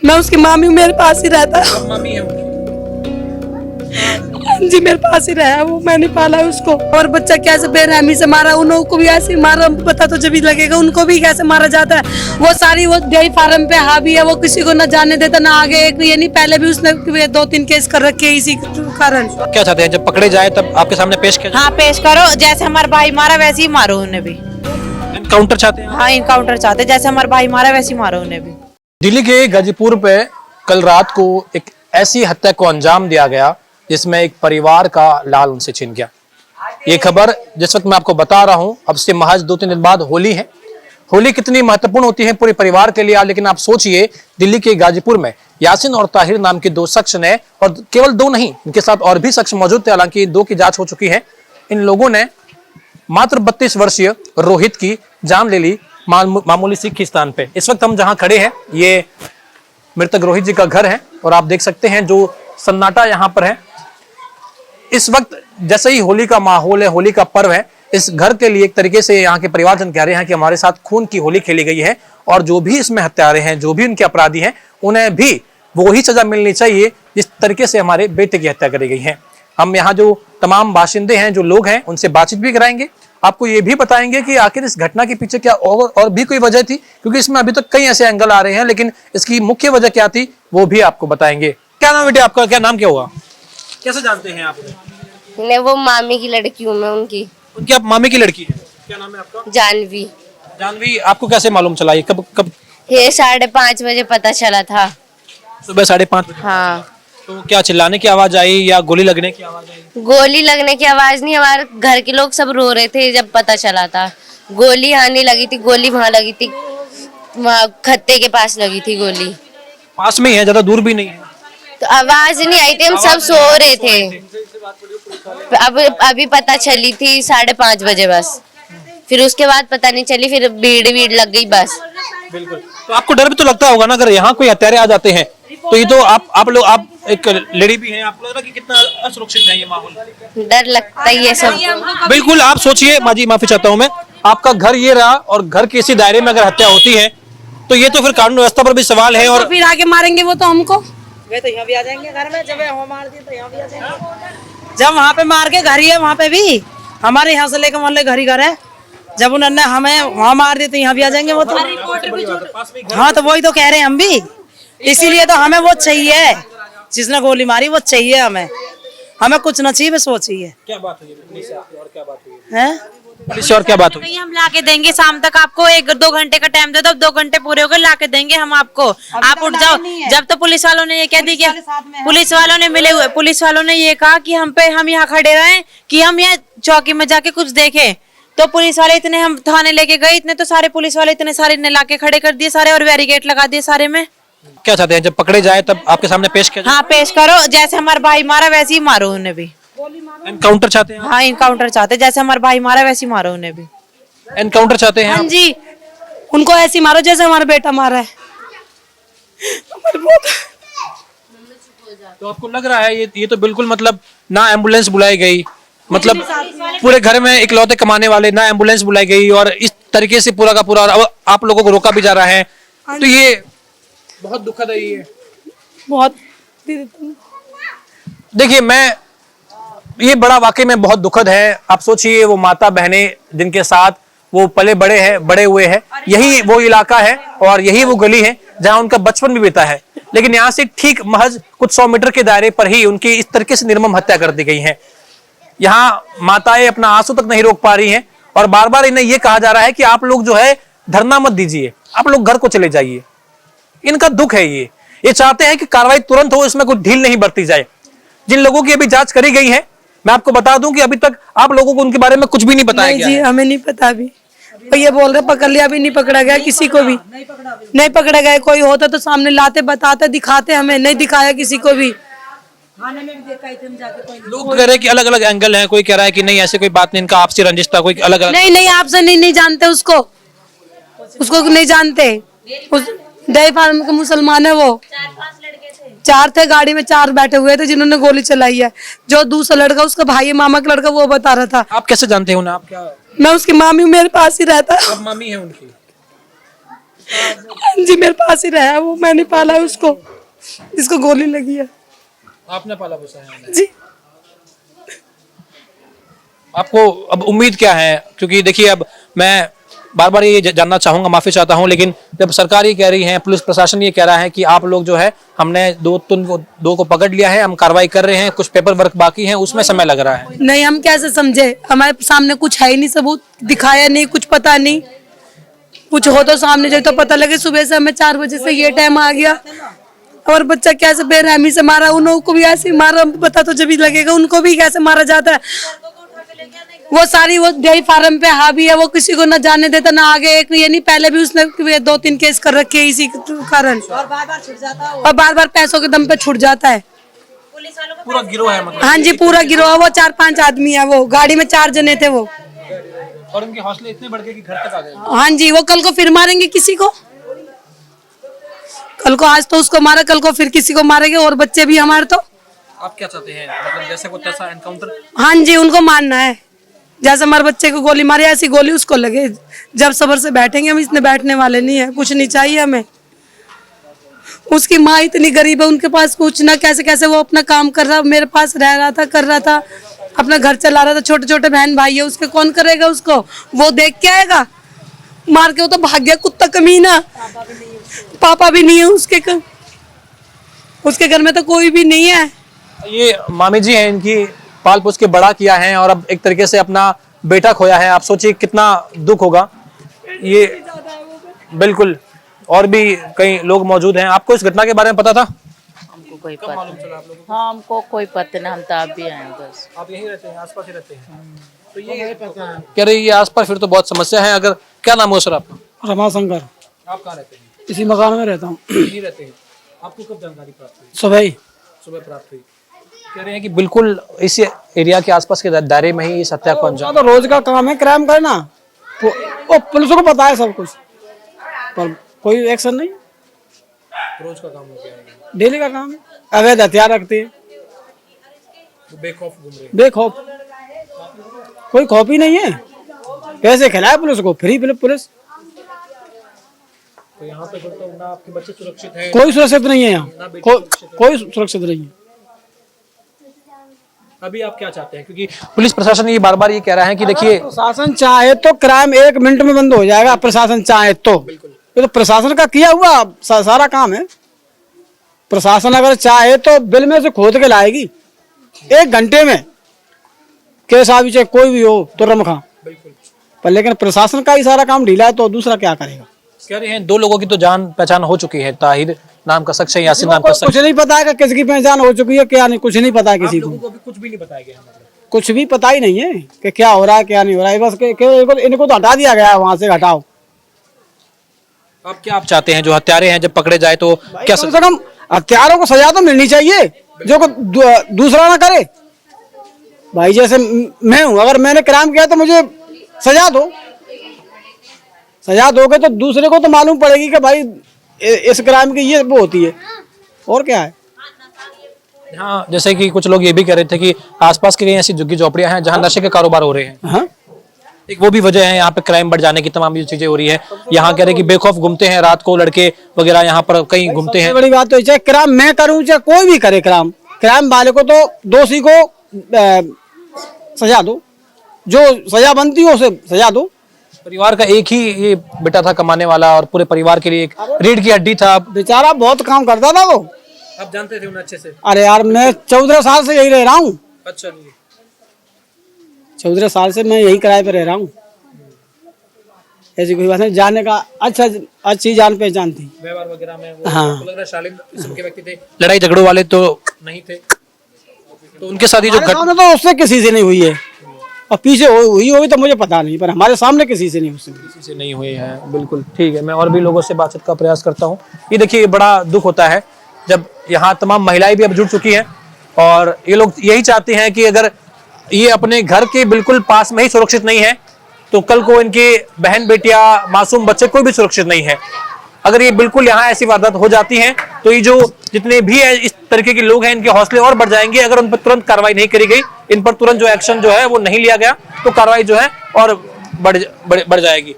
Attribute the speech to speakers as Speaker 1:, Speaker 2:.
Speaker 1: मैं उसकी मामी हूँ, मेरे पास ही रहता है।
Speaker 2: आप मामी है उनकी?
Speaker 1: जी मेरे पास ही रहा वो, मैंने पाला है उसको। और बच्चा कैसे बेरहमी से मारा, उनको भी ऐसे मारा, पता तो जब ही लगेगा उनको भी कैसे मारा जाता है। वो सारी वो डेयरी फार्म पे हावी है, वो किसी को न जाने देता ना आगे। एक ये नहीं, पहले भी उसने 2-3 केस कर रखे इसी कारण।
Speaker 2: क्या चाहते हैं जब पकड़े जाए तब आपके सामने पेश किया जाए?
Speaker 3: हाँ पेश करो, जैसे हमारा भाई मारा वैसे ही मारो उन्हें भी।
Speaker 2: एनकाउंटर चाहते हैं?
Speaker 3: हाँ इनकाउंटर चाहते, जैसे हमारा भाई मारा वैसे ही मारो उन्हें भी।
Speaker 2: दिल्ली के गाजीपुर पे कल रात को एक ऐसी हत्या को अंजाम दिया गया जिसमें एक परिवार का लाल उनसे छिन गया। ये खबर जिस वक्त मैं आपको बता रहा हूं, अब से महज 2-3 दिन बाद होली है। होली कितनी महत्वपूर्ण होती है पूरे परिवार के लिए, लेकिन आप सोचिए दिल्ली के गाजीपुर में यासिन और ताहिर नाम के 2 शख्स ने, और केवल 2 नहीं, इनके साथ और भी शख्स मौजूद थे, हालांकि 2 की जांच हो चुकी है। इन लोगों ने मात्र 32 वर्षीय रोहित की जान ले ली मामूली सी खींचतान पे। इस वक्त हम जहां खड़े हैं ये मृतक रोहित जी का घर है और आप देख सकते हैं जो सन्नाटा यहाँ पर है। इस वक्त जैसे ही होली का माहौल है, होली का पर्व है, इस घर के लिए एक तरीके से यहाँ के परिवारजन कह रहे हैं कि हमारे साथ खून की होली खेली गई है और जो भी इसमें हत्यारे हैं, जो भी उनके अपराधी हैं, उन्हें भी वही सजा मिलनी चाहिए जिस तरीके से हमारे बेटे की हत्या करी गई है। हम यहाँ जो तमाम बाशिंदे हैं, जो लोग हैं, उनसे बातचीत भी कराएंगे, आपको ये भी बताएंगे कि आखिर इस घटना के पीछे क्या और भी कोई वजह थी, क्योंकि इसमें अभी तक कई ऐसे एंगल आ रहे हैं, लेकिन इसकी मुख्य वजह क्या थी वो भी आपको बताएंगे। क्या नाम बेटे आपका, क्या नाम क्या हुआ, कैसे जानते हैं आप?
Speaker 4: नहीं, वो मामी की लड़की हूँ मैं उनकी।
Speaker 2: उनकी आप मामी की लड़की है? क्या नाम है आपका?
Speaker 4: जानवी।
Speaker 2: जानवी, आपको कैसे मालूम चला ये कब?
Speaker 4: ये 5:30 बजे पता चला था।
Speaker 2: सुबह 5:30?
Speaker 4: हाँ।
Speaker 2: तो क्या चिल्लाने की आवाज आई या गोली लगने की आवाज आई?
Speaker 4: गोली लगने की आवाज नहीं, हमारे घर के लोग सब रो रहे थे जब पता चला था। गोली आने लगी थी, गोली वहाँ लगी थी, वहाँ खत्ते के पास लगी थी गोली।
Speaker 2: पास में ही है, ज्यादा दूर भी नहीं है।
Speaker 4: तो आवाज नहीं आई थी, हम सब सो रहे थे। अब अभी पता चली थी 5:30 बजे बस। फिर उसके बाद पता नहीं चली, फिर भीड़ लग गई बस।
Speaker 2: बिल्कुल। तो आपको डर भी तो लगता होगा ना, अगर यहाँ कोई हत्यारे आ जाते हैं तो ये तो आप एक लेडी भी हैं, आपको लग रहा है कि कितना असुरक्षित है ये माहौल?
Speaker 4: डर लगता ही है सब।
Speaker 2: बिल्कुल। आप सोचिए, माजी माफी चाहता हूँ मैं, आपका घर ये रहा और घर के इसी दायरे में अगर हत्या होती है तो ये तो फिर कानून व्यवस्था पर भी सवाल है। और
Speaker 1: फिर आगे मारेंगे वो तो हमको,
Speaker 5: वे तो यहाँ भी आ जाएंगे घर में, जब वहाँ मार दिए तो यहाँ भी आ जाएंगे। जब वहाँ पे मार के घर ही है, वहाँ पे भी हमारे यहाँ से लेकर मोहल्ले घर ही घर है। जब उन्होंने हमें वहाँ मार दिए तो यहाँ भी आ जाएंगे वो तो। हाँ तो वही तो कह रहे हैं हम भी, इसीलिए तो हमें वो चाहिए, जिसने गोली मारी वो चाहिए हमें कुछ न चाहिए, बस वो चाहिए।
Speaker 2: क्या बात हुई पुलिस से और क्या बात हुई
Speaker 5: है?
Speaker 2: पुलिस से और क्या बात हुई?
Speaker 3: नहीं हम लाके देंगे शाम तक आपको, 1-2 घंटे का टाइम दे दो, 2 घंटे पूरे हो गए लाके देंगे हम आपको, आप उठ जाओ। जब तो पुलिस वालों ने ये कह दी, पुलिस वालों ने मिले हुए, पुलिस वालों ने ये कहा कि हम यहाँ खड़े रहे, कि हम यहाँ चौकी में जाके कुछ देखें। तो पुलिस वाले इतने, हम थाने लेके गए, इतने तो सारे पुलिस वाले इतने सारे ने लाके खड़े कर दिए सारे, और बैरिकेड लगा दिए सारे में।
Speaker 2: क्या चाहते हैं जब पकड़े जाए तब आपके सामने पेश किया जाए?
Speaker 3: हाँ पेश करो, जैसे हमारा भाई मारा वैसे ही मारो उन्हें भी।
Speaker 2: एनकाउंटर चाहते हैं?
Speaker 3: हाँ इनकाउंटर चाहते, जैसे हमारा भाई मारा वैसे ही मारो उन्हें भी।
Speaker 2: एनकाउंटर चाहते हैं
Speaker 1: हाँ
Speaker 2: आप?
Speaker 1: जी, उनको ऐसी मारो जैसे हमारा बेटा मारा है।
Speaker 2: तो आपको लग रहा है ये तो बिल्कुल, मतलब ना एम्बुलेंस बुलाई गई, मतलब पूरे घर में इकलौते कमाने वाले, ना एम्बुलेंस बुलाई गई, और इस तरीके से पूरा का पूरा आप लोगों को रोका भी जा रहा है, तो ये बहुत दुखद है। ये
Speaker 1: बहुत,
Speaker 2: देखिए ये बड़ा वाकई में बहुत दुखद है। आप सोचिए वो माता बहनें जिनके साथ वो बड़े हुए हैं, यही वो इलाका है और यही वो गली है जहां उनका बचपन भी बीता है, लेकिन यहाँ से ठीक महज कुछ 100 मीटर के दायरे पर ही उनकी इस तरीके से निर्मम हत्या कर दी गई है। यहाँ माताएं अपना आंसू तक नहीं रोक पा रही हैं और बार बार इन्हें यह कहा जा रहा है कि आप लोग जो है धरना मत दीजिए, आप लोग घर को चले जाइए। इनका दुख है, ये चाहते हैं कि कार्रवाई तुरंत हो, इसमें कोई ढील नहीं बरती जाए। जिन लोगों की अभी जांच करी गई है, मैं आपको बता दूं कि अभी तक आप लोगों को उनके बारे में कुछ भी नहीं बताया गया
Speaker 1: जी
Speaker 2: है।
Speaker 1: हमें नहीं पता अभी, ये बोल रहे पकड़ लिया, अभी नहीं पकड़ा गया, किसी को भी नहीं पकड़ा गया। कोई होता तो सामने लाते, बताते, दिखाते, हमें नहीं दिखाया किसी को भी।
Speaker 2: लोग कह रहे हैं कि अलग अलग एंगल है, कोई कह रहा है कि नहीं ऐसे कोई बात नहीं, इनका आपसी रंजिश था, कोई अलग अलग।
Speaker 1: नहीं आपसे नहीं जानते उसको नहीं जानते। उस डेयरी फार्म के मुसलमान है वो, 4 थे गाड़ी में, 4 बैठे हुए थे जिन्होंने गोली चलाई है। जो दूसरा लड़का उसका भाई है, मामा का लड़का, वो बता रहा था।
Speaker 2: आप कैसे जानते हो ना? आप क्या?
Speaker 1: मैं उसकी मामी हूँ, मेरे पास ही रहता है।
Speaker 2: आप मामी है उनकी?
Speaker 1: जी मेरे पास ही रहा है वो, मैंने पाला है उसको, जिसको गोली लगी है।
Speaker 2: आपने पाला पोसा है?
Speaker 1: जी।
Speaker 2: आपको अब उम्मीद क्या है? क्योंकि देखिए अब मैं बार बार ये जानना चाहूंगा, माफी चाहता हूं, लेकिन जब सरकार ये कह रही है, पुलिस प्रशासन ये कह रहा है कि आप लोग जो है, हमने दो को पकड़ लिया है, हम कार्रवाई कर रहे हैं, कुछ पेपर वर्क बाकी है, उसमें समय लग रहा है।
Speaker 1: नहीं, हम कैसे समझे? हमारे सामने कुछ है ही नहीं, सबूत दिखाया नहीं, कुछ पता नहीं। कुछ हो तो सामने जाए तो पता लगे। सुबह से हमें 4 बजे से ये टाइम आ गया, और बच्चा कैसे बेरहमी से मारा, उन को भी ऐसे मारा, पता तो जब ही लगेगा उनको भी कैसे मारा जाता है। वो सारी वो डेयरी फार्म पे हावी है, वो किसी को ना जाने देता ना आगे। एक ये नहीं, पहले भी उसने 2-3 केस कर रखे हैं इसी कारण,
Speaker 5: और बार-बार छूट जाता है,
Speaker 1: और बार-बार पैसों के दम पे छूट जाता है।
Speaker 2: पूरा गिरोह है मतलब?
Speaker 1: हाँ जी, पूरा गिरोह। वो 4-5 आदमी है, वो गाड़ी में 4 जने थे वो।
Speaker 2: और उनके हौसले इतने बढ़ गए कि घर तक आ गए।
Speaker 1: हाँ जी, वो कल को फिर मारेंगे किसी को। कल को, आज तो उसको मारा, कल को फिर किसी को मारेंगे, और बच्चे भी हमारे। तो
Speaker 2: आप क्या चाहते हैं? मतलब जैसे को तैसा एनकाउंटर?
Speaker 1: हाँ जी, उनको मानना है। जैसे हमारे बच्चे को गोली मारी, ऐसी गोली उसको लगे। जब सबर से बैठेंगे हम, इसने बैठने वाले नहीं है। कुछ नहीं चाहिए हमें। उसकी माँ इतनी गरीब है, उनके पास कुछ ना, कैसे कैसे वो अपना काम कर रहा, मेरे पास रह रहा था, कर रहा था, अपना घर चला रहा था। छोटे छोटे बहन भाई है उसके, कौन करेगा उसको? वो देख के आएगा मार के, वो तो भाग गया कुत्ता कमीना। पापा भी नहीं है उसके घर में तो कोई भी नहीं है।
Speaker 2: ये मामी जी हैं, इनकी पाल पोस के बड़ा किया है, और अब एक तरीके से अपना बेटा खोया है। आप सोचिए कितना दुख होगा ये। बिल्कुल, और भी कई लोग मौजूद हैं। आपको इस घटना के बारे में पता था?
Speaker 6: हमको कोई पता नहीं। हाँ, हमको कोई पता नहीं, हम तो आप भी आए बस।
Speaker 2: आप यहीं रहते हैं, आसपास ही रहते हैं? तो ये कह रही ये आसपास फिर तो बहुत समस्या है। अगर क्या नाम है सर आपका?
Speaker 7: रमाशंकर।
Speaker 2: आप कहाँ रहते हैं?
Speaker 7: इसी मकान में रहता हूँ।
Speaker 2: यहीं रहते हैं। आपको कब जानकारी प्राप्त हुई?
Speaker 7: सुबह
Speaker 2: प्राप्त हुई। कह रहे हैं कि बिल्कुल इस एरिया के आसपास के दायरे में ही इस हत्या को अंजाम।
Speaker 7: तो रोज का काम है क्राइम करना। वो पुलिस को पता है सब कुछ, पर कोई एक्शन नहीं।
Speaker 2: रोज का काम हो गया है,
Speaker 7: डेली का काम है। अवैध हथियार रखते हैं,
Speaker 2: बेखौफ घूम रहे हैं।
Speaker 7: बेखौफ, कोई खौफ ही नहीं है। कैसे खिलाए पुलिस को? Free police.
Speaker 2: तो यहाँ पे तो ना आपके बच्चे सुरक्षित हैं?
Speaker 7: कोई सुरक्षित नहीं है यहाँ, कोई सुरक्षित नहीं है।
Speaker 2: अभी आप क्या चाहते हैं? क्योंकि पुलिस प्रशासन ये बार बार ये कह रहा है कि देखिए,
Speaker 7: प्रशासन चाहे तो क्राइम 1 मिनट में बंद हो जाएगा। प्रशासन चाहे तो, ये तो प्रशासन का किया हुआ सारा काम है। प्रशासन अगर चाहे तो बिल में से खोद के लाएगी 1 घंटे में। केस आदमी चाहे कोई भी हो तो रमखा, पर लेकिन प्रशासन का ही सारा काम ढीला है, तो दूसरा क्या करेगा?
Speaker 2: कह रहे हैं 2 लोगों की तो जान पहचान हो चुकी है। ताहिर नाम का शख्स है, यासिन नाम का शख्स।
Speaker 7: कुछ नहीं पता है कि किसकी पहचान हो चुकी है, क्या नहीं, कुछ नहीं पता है किसी को।
Speaker 2: कुछ भी नहीं बताया गया, मतलब
Speaker 7: कुछ भी पता ही नहीं है कि क्या हो रहा है क्या नहीं हो रहा है। बस इनको तो हटा दिया गया है, वहां से हटाओ।
Speaker 2: आप क्या चाहते हैं? जो हत्यारे हैं जब पकड़े जाए तो क्या?
Speaker 7: कम से कम हत्यारों को सजा तो मिलनी चाहिए, जो को दूसरा ना करे। भाई जैसे मैं हूं, अगर मैंने क्राइम किया तो मुझे सजा दो। सजा दोगे तो दूसरे को तो मालूम पड़ेगी कि भाई इस क्राइम की ये वो होती है, और क्या है।
Speaker 2: हाँ, जैसे कि कुछ लोग ये भी कह रहे थे कि आसपास की कई ऐसी झुग्गी झोपड़ियां हैं जहां नशे के कारोबार हो रहे हैं।
Speaker 7: हाँ?
Speaker 2: एक वो भी वजह है यहाँ पे क्राइम बढ़ जाने की, तमाम ये चीजें हो रही है। यहाँ कह रहे कि बेखौफ घूमते हैं रात को लड़के वगैरह, यहाँ पर कहीं घूमते हैं।
Speaker 7: बड़ी बात तो चाहे क्राइम मैं करूं चाहे कोई भी करे, क्राइम वाले को तो दोषी को सजा दो, जो सजा बनती हो उसे सजा दो।
Speaker 2: परिवार का एक ही ये बेटा था कमाने वाला, और पूरे परिवार के लिए एक रीढ़ की हड्डी था।
Speaker 7: बेचारा बहुत काम करता था वो।
Speaker 2: आप जानते थे उन्हें अच्छे से?
Speaker 7: अरे यार, मैं 14 साल से यही रह रहा हूँ।
Speaker 2: अच्छा,
Speaker 7: 14 साल से मैं यही किराए पे रह रहा हूँ। ऐसी कोई बात नहीं, जाने का अच्छी जान पहचान थी।
Speaker 2: व्यवहार वगैरह में वो
Speaker 7: हाँ।
Speaker 2: लग रहा है शालीन किस्म के व्यक्ति थे। लड़ाई झगड़ों वाले तो नहीं थे। तो उनके साथ ही जो
Speaker 7: सामने तो उससे किसी से नहीं हुई है, और पीछे हुई होगी तो मुझे पता नहीं, पर हमारे सामने किसी से नहीं
Speaker 2: किसी से नहीं हुई है। बिल्कुल ठीक है, मैं और भी लोगों से बातचीत का प्रयास करता हूँ। ये देखिए, ये बड़ा दुख होता है जब यहाँ तमाम महिलाएं भी अब जुड़ चुकी हैं, और ये लोग यही चाहते हैं कि अगर ये अपने घर के बिल्कुल पास में ही सुरक्षित नहीं है, तो कल को इनके बहन बेटियां, मासूम बच्चे, कोई भी सुरक्षित नहीं है। अगर ये बिल्कुल यहाँ ऐसी वारदात हो जाती है तो ये जो जितने भी है इस तरीके के लोग हैं, इनके हौसले और बढ़ जाएंगे। अगर उन पर तुरंत कार्रवाई नहीं करी गई, इन पर तुरंत जो एक्शन जो है वो नहीं लिया गया, तो कार्रवाई जो है और बढ़ जाएगी।